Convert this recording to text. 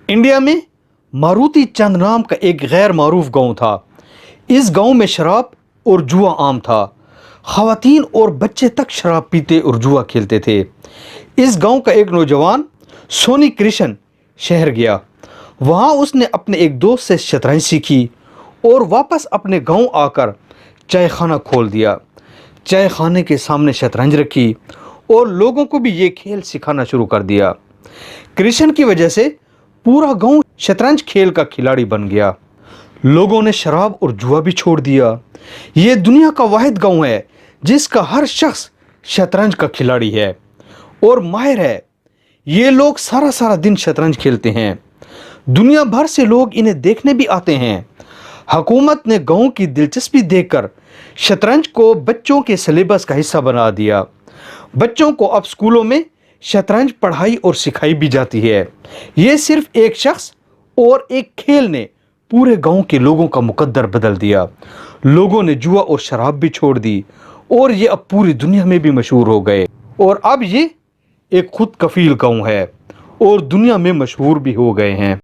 India में मारुति चंद नाम का एक गैर मारूफ गांव था। इस गांव में शराब और जुआ आम था। ख़वातीन और बच्चे तक शराब पीते और जुआ खेलते थे। इस गांव का एक नौजवान सोनी कृष्ण शहर गया। वहां उसने अपने एक दोस्त से शतरंज सीखी और वापस अपने गांव आकर चाय खाना खोल दिया। चाय खाने के सामने शतरंज रखी और लोगों को भी ये खेल सिखाना शुरू कर दिया। कृष्ण की वजह से पूरा गांव शतरंज खेल का खिलाड़ी बन गया। लोगों ने शराब और जुआ भी छोड़ दिया। ये दुनिया का वाहिद गांव है जिसका हर शख्स शतरंज का खिलाड़ी है और माहिर है। ये लोग सारा सारा दिन शतरंज खेलते हैं। दुनिया भर से लोग इन्हें देखने भी आते हैं। हुकूमत ने गांव की दिलचस्पी देखकर शतरंज को बच्चों के सिलेबस का हिस्सा बना दिया। बच्चों को अब स्कूलों में शतरंज पढ़ाई और सिखाई भी जाती है। ये सिर्फ एक शख्स और एक खेल ने पूरे गांव के लोगों का मुकद्दर बदल दिया। लोगों ने जुआ और शराब भी छोड़ दी और ये अब पूरी दुनिया में भी मशहूर हो गए और अब ये एक खुद कफील गांव है और दुनिया में मशहूर भी हो गए हैं।